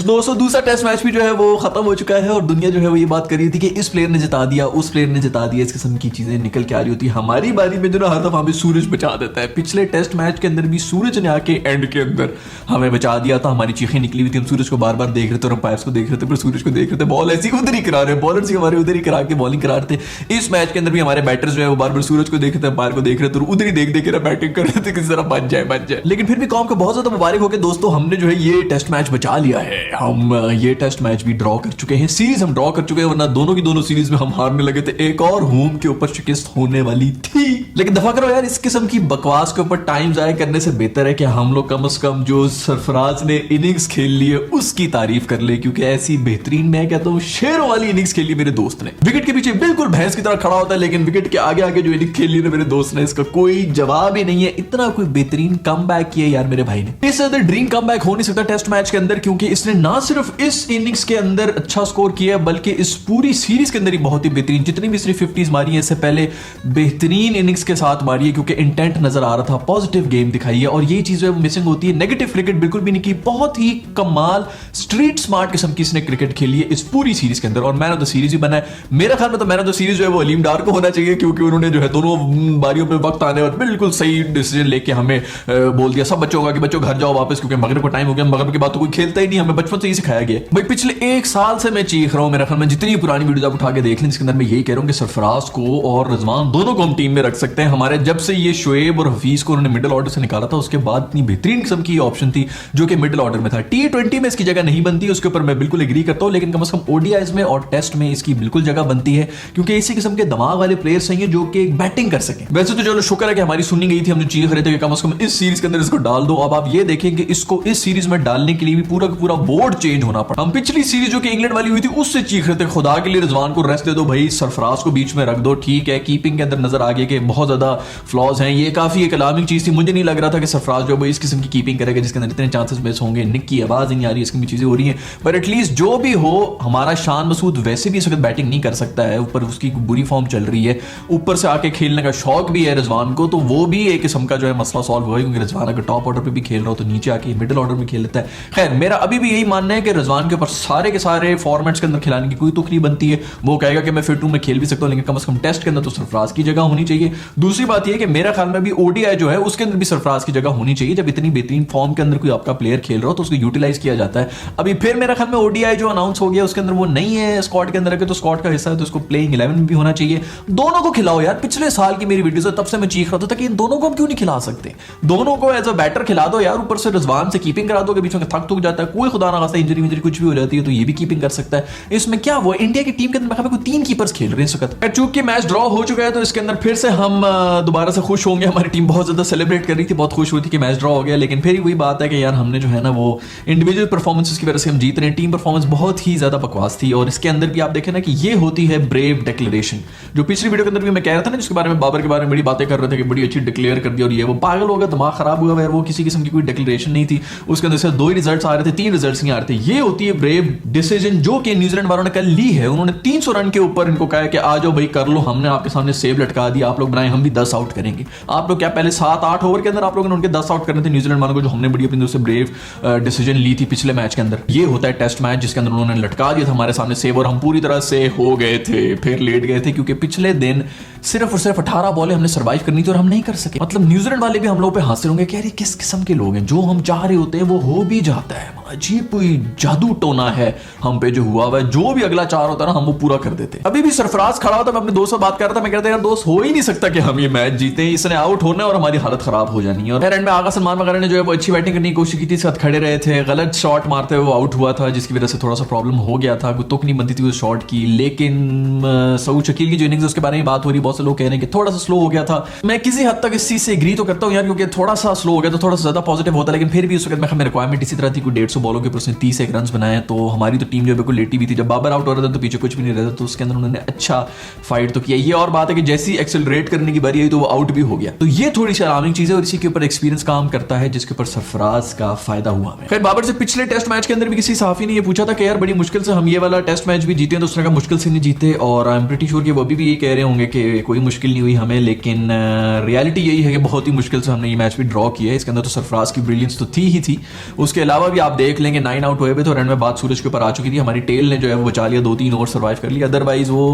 दोस्तों दूसरा test match भी जो है वो खत्म हो चुका है और दुनिया जो है वो ये बात कर रही थी कि इस प्लेयर ने जिता दिया, उस प्लेयर ने जिता दिया, इस किस्म की चीजें निकल के आ रही होती है। हमारी बारी में जो ना हर दफा हमें सूरज बचा देता है। पिछले टेस्ट मैच के अंदर भी सूरज ने आके एंड के अंदर हमें बचा दिया था। हमारी चीखें निकली हुई थी, हम सूरज को बार बार देख रहे थे और अंपायर्स को देख रहे थे, पर सूरज को देख रहे थे, बॉल ऐसी उधर ही करा रहे, बॉलर से हमारे उधर ही करा के बॉलिंग करा रहे थे। इस मैच के अंदर भी हमारे बैटर्स जो है वो बार बार सूरज को देख रहे थे, अंपायर को देख रहे थे और उधर ही देख देख कर बैटिंग कर रहे थे किसी तरह बच जाए। लेकिन फिर भी कौम को बहुत ज्यादा मुबारक हो के दोस्तों, हमने जो है ये टेस्ट मैच बचा लिया है। हम ये टेस्ट मैच भी ड्रॉ कर चुके हैं, सीरीज हम ड्रॉ कर चुके हैं, वरना दोनों की दोनों सीरीज में हम हारने लगे थे। एक और होम के ऊपर शिकस्त होने वाली थी। लेकिन दफा करो यार, इस किस्म की बकवास के ऊपर टाइम जाया करने से बेहतर है कि हम लोग कम से कम जो सरफराज ने इनिंग्स खेल ली है उसकी तारीफ कर ले, क्योंकि ऐसी बेहतरीन, मैं कहता हूं शेरों वाली इनिंग्स खेली मेरे दोस्त ने। विकेट के पीछे बिल्कुल भैंस की तरह खड़ा होता है, लेकिन विकेट के आगे आगे जो इनिंग्स खेली है मेरे दोस्त ने, इसका कोई जवाब ही नहीं है। इतना कोई बेहतरीन कमबैक किया यार मेरे भाई ने। इससे ज्यादा ड्रीम कमबैक हो नहीं सकता टेस्ट मैच के अंदर, क्योंकि इसने ना सिर्फ इस इनिंग्स के अंदर अच्छा स्कोर किया बल्कि इस पूरी सीरीज के अंदर ही बहुत ही बेहतरीन, जितनी भी इसने 50s मारी है इससे पहले बेहतरीन इनिंग्स के साथ मारी है, क्योंकि इंटेंट नजर आ रहा था, पॉजिटिव गेम दिखाई है। और ये चीज जो है मिसिंग होती है, नेगेटिव क्रिकेट बिल्कुल भी नहीं की। बहुत ही कमाल स्ट्रीट स्मार्ट किस्म की इसने क्रिकेट खेली है इस पूरी सीरीज के अंदर और मैन ऑफ द सीरीज भी बना है। मेरे ख्याल में तो मैन ऑफ द सीरीज जो है वो अलीम डार को होना चाहिए, क्योंकि उन्होंने जो है दोनों बारियों में वक्त आने और बिल्कुल सही डिसीजन लेके हमें बोल दिया सब बच्चों का कि बच्चों घर जाओ वापस, क्योंकि मगरिब का टाइम हो गया। मगरिब के बाद तो कोई खेलता ही नहीं, हमें बचपन से ही सिखाया गया। भाई पिछले एक साल से मैं चीख रहा हूं, मेरे ख्याल में जितनी पुरानी वीडियो आप उठा के देख लें, जिसके अंदर मैं यही कह रहा हूं कि सरफराज को और रिजवान दोनों को हम टीम में रख सकते हैं। हमारे जब से ये शोएब और हफीज को उन्होंने मिडिल ऑर्डर से निकाला था, उसके बाद इतनी बेहतरीन किस्म की ऑप्शन थी जो कि मिडिल ऑर्डर में था। T20 में इसकी जगह नहीं बनती, उसके ऊपर मैं बिल्कुल एग्री करता हूं, लेकिन कम से कम ओडीआईज में और टेस्ट में इसकी बिल्कुल जगह बनती है, क्योंकि इसी किस्म के दिमाग वाले प्लेयर्स चाहिए जो कि बैटिंग कर सकें। वैसे तो चलो शुक्र है कि हमारी सुनी गई थी, हम जो चीख रहे थे कि कम से कम इस सीरीज के अंदर इसको डाल दो। अब आप ये देखें कि इसको इस सीरीज में डालने के लिए भी पूरा का पूरा बोर्ड चेंज होना पड़ा। हम पिछली सीरीज जो कि इंग्लैंड वाली हुई थी उससे चीख रहे थे खुदा के लिए रिजवान को रेस्ट दे दो भाई, सरफराज को बीच में रख दो। ठीक है, कीपिंग के अंदर नजर आ गया कि बहुत ज्यादा फ्लॉज हैं, ये काफी एक अलार्मिंग चीज थी। मुझे नहीं लग रहा था कि सरफराज जो है इस किस्म की कीपिंग करेगा जिसके अंदर इतने चांसेस मिस होंगे। निक की आवाज नहीं आ रही, इसकी चीजें हो रही हैं, पर एटलीस्ट जो भी हो, हमारा शान मसूद वैसे भी इस वक्त बैटिंग नहीं कर सकता है, ऊपर उसकी बुरी फॉर्म चल रही है, ऊपर से आके खेलने का शौक भी है रिजवान को, तो वो भी एक किस्म का जो है मसला सॉल्व हुआ है, क्योंकि रिजवान अगर टॉप ऑर्डर पे भी खेल रहा हो तो नीचे आके मिडिल ऑर्डर में खेल लेता है। खैर मेरा अभी भी यही मानना है कि रिजवान के ऊपर सारे के सारे फॉर्मेट्स के अंदर खिलाने की कोई तुक नहीं बनती है। वो कहेगा कि मैं फिर टू में खेल भी सकता हूं, लेकिन कम से कम टेस्ट के अंदर तो सरफराज की जगह होनी चाहिए। दूसरी बात यह कि मेरा ख्याल में भी ओडीआई जो है उसके अंदर भी सरफराज की जगह होनी चाहिए। जब इतनी बेहतरीन फॉर्म के अंदर कोई आपका प्लेयर खेल रहा हो तो उसको यूटिलाइज किया जाता है। अभी फिर मेरा ख्याल में ओडीआई जो अनाउंस हो गया उसके अंदर वो नहीं है स्क्वाड के अंदर, तो स्क्वाड का हिस्सा है तो उसको प्लेइंग 11 में भी होना चाहिए। दोनों को खिलाओ यार, पिछले साल की मेरी वीडियो तब से मैं चीख रहा था कि इन दोनों को हम क्यों नहीं खिला सकते, दोनों को एज अ बैटर खिला दो यार, ऊपर से रिजवान से कीपिंग करा दो, बीच में थक थक जाता है, कोई खुदा ना खास्ता इंजरी कुछ भी हो जाती है तो ये भी कीपिंग कर सकता है। इसमें क्या वो इंडिया की टीम के अंदर कोई 3 कीपर्स खेल रहे हैं इस वक्त। चूंकि मैच ड्रॉ हो चुका है तो इसके अंदर फिर से हम दोबारा से खुश होंगे। हमारी टीम बहुत ज्यादा सेलिब्रेट कर रही थी, बहुत खुश हुई थी कि मैच ड्रॉ हो गया, लेकिन फिर वही बात है कि यार हमने जो है ना वो इंडिविजुअल परफॉर्मेंसेस की वजह से हम जीत रहे हैं। टीम परफॉर्मेंस बहुत ही ज्यादा बकवास थी और इसके अंदर भी आप देखें ना कि ये होती है ब्रेव डिक्लेरेशन, जो पिछली वीडियो के अंदर भी मैं कह रहा था ना, जिसके बारे में बाबर के बारे में बड़ी बातें कर रहे थे कि बड़ी अच्छी डिक्लेयर कर दी और ये वो पागल हो गया, दिमाग खराब हुआ यार, वो किसी किस्म की कोई डिक्लेरेशन नहीं थी। उसके अंदर सिर्फ 2 ही रिजल्ट्स आ रहे थे, 3 रिजल्ट्स नहीं आ रहे थे। ये होती है ब्रेव डिसीजन जो कि न्यूजीलैंड वालों ने कल ली है। उन्होंने 300 रन के ऊपर इनको कहा कि आ जाओ भाई कर लो, हमने आपके सामने सेव लटका दिया, आप लोग बनाए, हम भी 10 आउट करेंगे। आप लोग क्या पहले 7-8 ओवर के अंदर आप लोगों ने उनके 10 आउट करने थे न्यूजीलैंड वालों को, जो हमने बड़ी अपनी तरफ से ब्रेव डिसीजन ली थी पिछले मैच के अंदर। ये होता है टेस्ट मैच जिसके अंदर उन्होंने लटका दिया था हमारे सामने सेव और हम पूरी तरह से हो गए थे, फिर लेट गए थे, क्योंकि पिछले दिन सिर्फ और सिर्फ 18 बॉलें हमने सर्वाइव करनी थी और हम नहीं कर सके। मतलब न्यूजीलैंड वाले भी हम लोग पे हासिल होंगे कि यार किस किस्म के लोग हैं, जो हम चाह रहे होते हैं वो हो भी जाता है। अजीब कोई जादू टोना है हम पे जो हुआ है, जो भी अगला चार होता है ना हम वो पूरा कर देते। अभी भी सरफराज खड़ा होता, मैं अपने दोस्त से बात कर रहा था, मैं कहता यार दोस्त हो ही नहीं सकता कि हम ये मैच जीते, इसने आउट होना है और हमारी हालत खराब हो जानी है। और एंड में आगा सलमान वगैरह ने जो है वो अच्छी बैटिंग करने की कोशिश की थी, साथ खड़े रहे थे, गलत शॉट मारते हुए वो आउट हुआ था, जिसकी वजह से थोड़ा सा प्रॉब्लम हो गया था, तुक नहीं बनती थी उस शॉट की। लेकिन सऊद शकील की जो इनिंग्स उसके बारे में बात हो रही, बहुत से लोग कह रहे हैं कि थोड़ा सा स्लो हो गया था। मैं किसी हद तक इस चीज से एग्री तो करता हूं यार, क्योंकि थोड़ा सा स्लो हो गया तो थोड़ा सा ज्यादा पॉजिटिव होता, लेकिन फिर भी उस वक्त मैं रिक्वायरमेंट इसी तरह थी, कोई 150 बॉलों के ऊपर उसने 30 रन बनाए, तो हमारी तो टीम जो बिल्कुल लेटी भी थी। जब बाबर आउट हो रहा था तो पीछे कुछ भी नहीं रहता, तो उसके अंदर उन्होंने अच्छा फाइट तो किया। ये और बात है कि जैसी एक्सेलरेट करने की बारी आई तो वो आउट भी हो गया, तो ये थोड़ी सी अलार्मिंग चीज है और इसी के ऊपर एक्सपीरियंस काम करता है, जिसके ऊपर सरफराज का फायदा हुआ। खैर बाबर से पिछले टेस्ट मैच के अंदर भी किसी सहाफी ने ये पूछा था कि यार बड़ी मुश्किल से हम ये वाला टेस्ट मैच भी जीते हैं, तो उसने कहा मुश्किल से नहीं जीते, और आई एम प्रीटी श्योर कि वो भी ये कह रहे होंगे कि कोई मुश्किल नहीं हुई हमें, लेकिन रियलिटी यही है कि बहुत ही मुश्किल से हमने ये मैच भी ड्रॉ किया है। इसके अंदर तो सरफराज की ब्रिलियंस तो थी ही थी, उसके अलावा भी आप देख लेंगे 9 आउट हुए थे, तो रन में बात सूरज के ऊपर आ चुकी थी। हमारी टेल ने जो है वो बचा लिया, 2-3 ओवर सर्वाइव कर लिया, अदरवाइज वो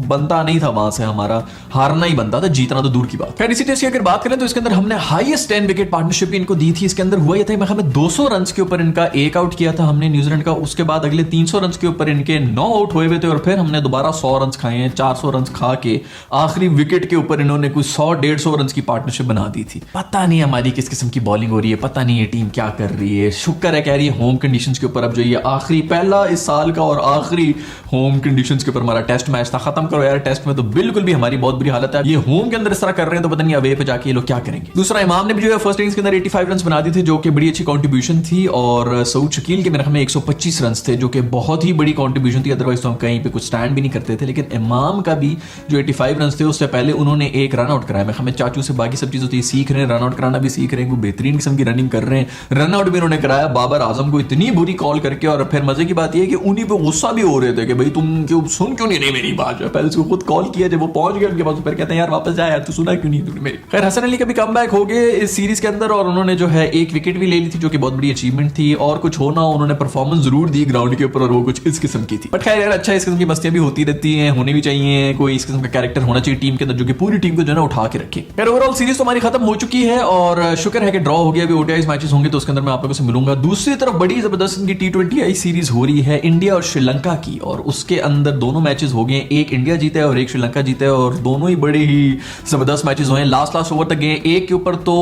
बनता नहीं था वहां से, हमारा हारना ही बनता था, जीतना तो दूर की बात। खैर इसी टेस्ट की अगर बात करें तो इसके अंदर हमने हाईएस्ट 10 विकेट पार्टनरशिप भी इनको दी थी। इसके अंदर हुआ ये था, हमें 200 रन के ऊपर इनका एक आउट किया था हमने न्यूजीलैंड का, उसके बाद अगले 300 रन के ऊपर इनके 9 आउट हुए थे, और फिर हमने दोबारा 100 रन खाए हैं। 400 रन खा के आखिरी विकेट के ऊपर इन्होंने कुछ 100-150 रन की पार्टनरशिप बना दी थी। पता नहीं हमारी किस किस्म की बॉलिंग हो रही है, पता नहीं ये टीम क्या कर रही है। शुक्र है कह रही है होम कंडीशंस के ऊपर, अब जो ये आखिरी पहला इस साल का और आखिरी होम कंडीशंस के ऊपर हमारा टेस्ट मैच था, खत्म करो यार। टेस्ट में तो बिल्कुल भी हमारी बहुत बुरी हालत है, ये होम के अंदर इस तरह कर रहे हैं तो पता नहीं अवे पे जाके ये लोग क्या करेंगे। दूसरा, इमाम ने भी जो है फर्स्ट इनिंग्स के अंदर 85 रन बना दी थे, जो कि बड़ी अच्छी कंट्रीब्यूशन थी, और सऊद शकील के मेरे में 125 रन थे, जो कि बहुत ही बड़ी कंट्रीब्यूशन थी, अदरवाइज तो हम कहीं पे कुछ स्टैंड भी नहीं करते थे। लेकिन इमाम का भी जो 85 रन थे, उससे पहले उन्होंने एक रन आउट कराया। मैं हमें चाचू से बाकी सब चीज़ होती है, सीख रहे हैं, रन आउट कराना भी सीख रहे हैं, बेहतरीन किस्म की रनिंग कर रहे हैं। रन आउट भी उन्होंने कराया बाबर आजम को इतनी बुरी कॉल करके, और फिर मजे की बात यह है कि उन्हीं पे गुस्सा भी हो रहे थे कि भाई तुम क्यों सुन क्यों नहीं रही मेरी बात। जो पहले उसको खुद कॉल किया, जब वो पहुंच गया उनके पास, फिर कहते हैं यार वापस जा यार, तू सुना क्यों नहीं तूने मेरी। खैर हसन अली का भी कमबैक हो गए इस सीरीज के अंदर, और उन्होंने जो है एक विकेट भी ले ली थी, जो कि बहुत बड़ी अचीवमेंट थी। और कुछ होना, उन्होंने परफॉर्मेंस जरूर दी ग्राउंड के ऊपर, और वो कुछ इस किस्म की थी। बट खैर यार अच्छा, इस किस्म की मस्तियां भी होती रहती हैं, होनी भी चाहिए। कोई इस किस्म का कैरेक्टर होना चाहिए टीम के अंदर, जो कि पूरी टीम को जो है उठा के रखे। खैर ओवरऑल सीरीज तो हमारी खत्म हो चुकी है, और शुक्र है कि ड्रॉ हो गया। अभी ओडीआई मैचेस होंगे तो उसके अंदर मैं आप लोगों से मिलूंगा। दूसरी तरफ बड़ी जबरदस्त इनकी T20 सीरीज हो रही है इंडिया और श्रीलंका की, और उसके अंदर दोनों मैचेस हो गए, एक इंडिया जीता है और एक श्रीलंका जीता है, और दोनों ही बड़े ही जबरदस्त मैचेस हुए हैं। लास्ट ओवर तक गए। एक के ऊपर तो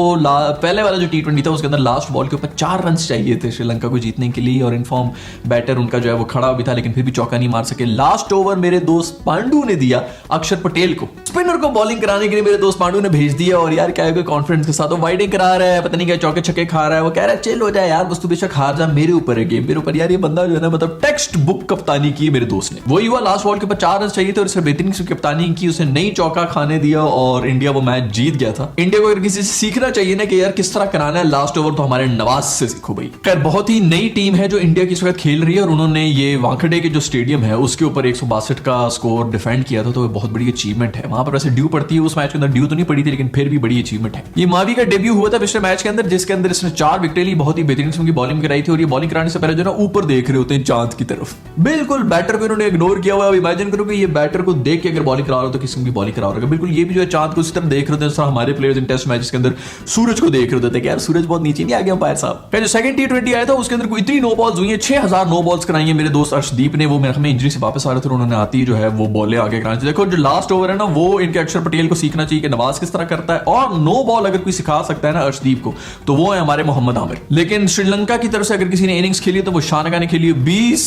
पहले वाला जो T20 था उसके अंदर लास्ट बॉल के ऊपर 4 रन चाहिए थे श्रीलंका को जीतने के लिए, और इनफॉर्म बैटर उनका जो है वो खड़ा भी था, लेकिन फिर भी चौका नहीं मार सके। लास्ट ओवर मेरे दोस्त पांडू ने दिया अक्षर पटेल को, स्पिनर को बॉलिंग कराने के लिए मेरे दोस्त पांडू ने भेज दिया, और यार क्या है कॉन्फिडेंस के साथ वो वाइडिंग करा रहा है, पता नहीं क्या चौके छक्के खा रहा है। वो कह रहा है चिल हो जाए यार, बस तू बेशक हार जा, मेरे ऊपर है गेम, मेरे ऊपर। यार ये बंदा जो है ना, मतलब टेक्स्ट बुक कप्तानी की मेरे दोस्त ने। वही हुआ, लास्ट बॉल के ऊपर 4 रन चाहिए थे और इसने बेहतरीन की कप्तानी की, उसे नई चौका खाने दिया और इंडिया वो मैच जीत गया था। इंडिया को अगर किसी से सीखना चाहिए ना कि यार किस तरह कराना है लास्ट ओवर, तो हमारे नवाज से सीखो भाई। खैर बहुत ही नई टीम है जो इंडिया की इस वक्त खेल रही है, और उन्होंने ये वानखेड़े के जो स्टेडियम है उसके ऊपर 162 का स्कोर डिफेंड किया था, तो बहुत बड़ी अचीवमेंट है। वहां पर वैसे ड्यू पड़ती है, उस मैच के अंदर ड्यू तो नहीं पड़ी थी, लेकिन फिर भी बड़ी अचीवमेंट है। ये मावी का डेब्यू हुआ था पिछले मैच के अंदर, जिसके अंदर इसने 4 विकेट ली, बहुत ही बेहतरीन किस्म की बॉलिंग कराई थी, और ये बॉलिंग कराने से पहले जो ना ऊपर देख रहे होते हैं चांद की तरफ, बिल्कुल बैटर को इन्होंने इग्नोर किया हुआ है। इमेजिन करो कि ये बैटर को देख के अगर बॉलिंग करा रहा हो तो किस्म की बॉलिंग करा रहा होगा। बिल्कुल ये भी जो है चांद को उसी तरह देख रहे होते हैं, हमारे प्लेयर्स इन टेस्ट मैचेस के अंदर सूरज को देख रहे होते हैं कि यार सूरज बहुत नीचे नहीं आ गया अंपायर साहब। जो सेकंड T20 आया था उसके अंदर कोई इतनी नो बॉल्स हुई है, 6000 नो बॉल्स कराई है मेरे दोस्त अर्शदीप ने। वो मेरे में इंजरी से वापस आ रहे थे, उन्होंने आती जो है वो बॉलें आगे करानी। देखो जो लास्ट ओवर है ना, वो इनके अक्षर पटेल को सीखना चाहिए कि नवाज किस तरह करता है, और नो बॉल अगर कोई सिखा सकता है ना अर्शदीप को, तो वो है हमारे मोहम्मद आमिर। लेकिन श्रीलंका की तरफ से अगर किसी ने इनिंग्स खेली तो वो शानगा ने खेली। 20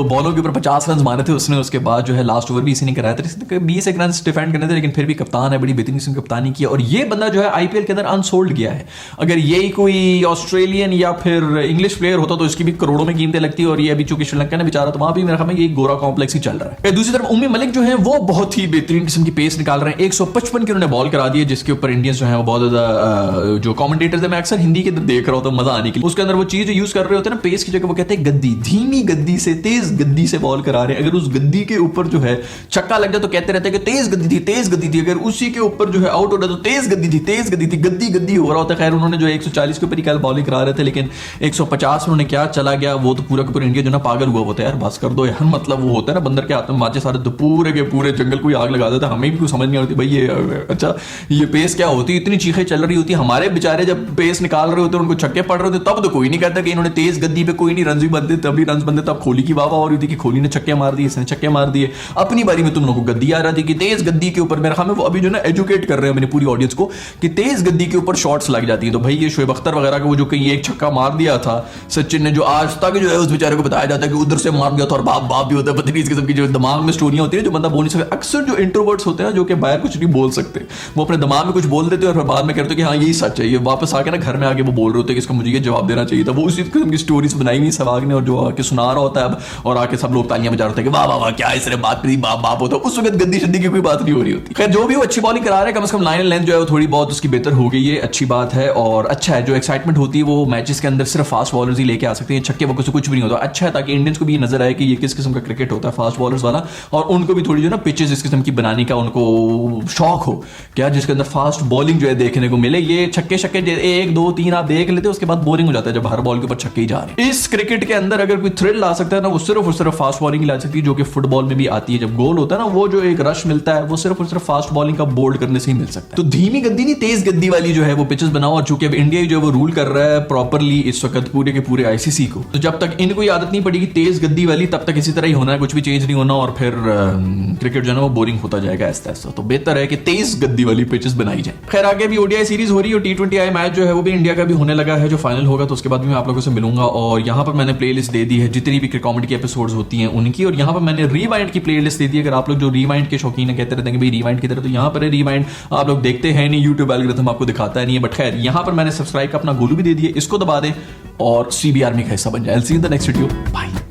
बॉलों के ऊपर 50 रन मारे थे उसने, उसके बाद जो है लास्ट ओवर भी इसी ने कराया था। 20 रन डिफेंड करने थे, लेकिन फिर भी कप्तान है, बड़ी बेहतरीन किस्म की कप्तानी की, और ये बंदा जो है आईपीएल के अंदर अनसोल्ड गया है। अगर यही कोई ऑस्ट्रेलियन या फिर इंग्लिश प्लेयर होता तो इसकी भी करोड़ों में कीमतें लगती, और ये अभी चूंकि श्रीलंका ने बेचारा, तो वहां भी मेरे ख्याल में ये गोरा कॉम्प्लेक्स ही चल रहा है। दूसरी तरफ उम्मी मलिक जो है वो बहुत ही बेहतरीन किस्म की पेस निकाल रहे हैं। 155 की उन्होंने बॉल करा दी है, जिसके ऊपर इंडियंस जो है वो बहुत ज्यादा, जो कमेंटेटर्स है मैं अक्सर हिंदी के अंदर देख रहा होता हूं मजा आने के लिए, उसके अंदर वो चीज यूज कर रहे होते हैं ना पेस की जगह, वो कहते हैं गद्दी, धीमी गद्दी से तेज गद्दी से बॉल करा रहे हैं। अगर उस गद्दी के ऊपर जो है छक्का लग जाए तो कहते रहते हैं कि तेज गद्दी थी, तेज गद्दी थी। अगर उसी के ऊपर जो है आउट हो रहा तो तेज गद्दी थी, तेज गद्दी थी, गद्दी गद्दी हो रहा होता है। खैर उन्होंने जो 140 के ऊपर ही कल बॉलिंग करा रहे थे, लेकिन 150 उन्होंने क्या चला गया, वो तो पूरा का पूरा इंडिया जो ना पागल हुआ होता है यार, बस कर दो यार। मतलब वो होता है ना बंदर के हाथ में माचे सारे, तो पूरे के पूरे जंगल को आग लगा देता है। हमें भी कुछ समझ नहीं आती भाई ये अच्छा ये पेस क्या होती है, इतनी चीखें चल रही होती है। हमारे बेचारे जब पेस निकाल रहे होते हैं, उनको छक्के पड़ रहे होते, तब तो कोई नहीं कहता कि इन्होंने तेज गद्दी पे कोई नहीं रन भी बनते, तभी रन बनते। तब कोहली की वाह वाह हो रही थी कि कोहली ने छक्के मार दिए, इसने छक्के मार दिए। अपनी बारी में तुम लोगों को गद्दी आ रही थी कि तेज गद्दी के ऊपर, मेरे ख्याल में वो अभी जो ना एजुकेट कर रहे हैं अपनी पूरी ऑडियंस को कि तेज गद्दी के ऊपर शॉट्स लग जाती है। तो भाई ये शोएब अख्तर वगैरह का वो जो कहीं एक छक्का मार दिया था सचिन ने, जो आज तक जो है उस बेचारे को बताया जाता है कि उधर से मार दिया था, और बाप बाप भी होता है, पत्नी इस किस्म की जो दिमाग में स्टोरियां होती है जो बंदा बोल नहीं सकता। अक्सर जो इंट्रोवर्ट्स होते हैं जो कि बाहर कुछ नहीं बोल सकते, वो अपने दिमाग में कुछ बोल देते हैं और फिर बाद में कहते हैं कि हाँ यही सच है। ये वापस आके ना घर में आके वो बोल रहे होते हैं कि इसका मुझे ये जवाब देना चाहिए था। वो उसी किस्म की स्टोरीज बनाई हुई सहवाग ने, और जो आके सुना रहा होता है अब, और आके सब लोग तालियां बजा रहे होते हैं कि वाह वाह वाह क्या इसने बात करी, बाप बाप होता है। उस वक्त गद्दी शद्दी की कोई बात नहीं हो रही होती। खैर जो भी वो अच्छी बॉलिंग करा रहे हैं, कम से कम लाइन लेंथ जो है वो थोड़ी बहुत उसकी बेहतर हो गई है, अच्छी बात है। और अच्छा है जो एक्साइटमेंट होती है वो मैचेस के अंदर सिर्फ फास्ट बॉलर्स ही लेके आ सकते हैं, छक्के वक्के से कुछ भी नहीं होता। अच्छा है ताकि इंडियंस को भी नजर आए कि ये किस किस्म का क्रिकेट होता है फास्ट बॉलर्स वाला, और उनको भी थोड़ी जो ना पिचेस इस किस्म की बनाने का उनको शौक हो क्या, जिसके अंदर फास्ट बॉलिंग जो है देखने को मिले। ये छक्के शक्के 1 2 3 आप देख लेते, उसके बाद बोरिंग हो जाता है जब हर बॉल के ऊपर छक्के ही जा रहे हैं। इस क्रिकेट के अंदर अगर कोई थ्रिल ला सकता है ना, वो सिर्फ और सिर्फ फास्ट बॉलिंग ला सकती है, जो कि फुटबॉल में भी आती है। जब गोल होता है ना, वो जो एक रश मिलता है वो सिर्फ और सिर्फ फास्ट बॉलिंग का बोल्ड करने से ही मिल सकता है। तो धीमी गद्दी नहीं, तेज गद्दी वाली जो है वो पिचेस बनाओ। और चूंकि अब इंडिया जो है वो रूल कर रहा है प्रॉपरली इस वक्त पूरे के पूरे आईसीसी को, तो जब तक इनको आदत नहीं पड़ेगी तेज गद्दी वाली, तब तक इसी तरह ही होना है, कुछ भी चेंज नहीं होना, और फिर क्रिकेट जो है वो बोरिंग होता जाएगा ऐसा ऐसा। तो बेहतर है कि तेज गद्दी वाली पिचेस बनाई जाए। खैर आगे भी ओडीआई सीरीज हो रही है और T20I मैच जो है वो भी इंडिया का भी होने लगा है, जो फाइनल होगा, तो उसके बाद भी मैं आप लोगों से मिलूंगा। और यहाँ पर मैंने प्लेलिस्ट दे दी है जितनी भी कॉमेडी की एपिसोड्स होती हैं उनकी, और यहाँ पर मैंने रिवाइंड की प्लेलिस्ट दे दी है। अगर आप लोग जो रिवाइंड के शौकीन है, कहते रहते हैं कि भाई रिवाइंड की तरह, तो यहाँ पर है रिवाइंड। आप लोग देखते हैं नहीं, यूट्यूब एल्गोरिथम आपको दिखाता है नहीं है, बट खैर यहाँ पर मैंने सब्सक्राइब का अपना गोलू भी दे दिया, इसको दबा दें और CBR में का हिस्सा बन जाए। See in the next video, bye.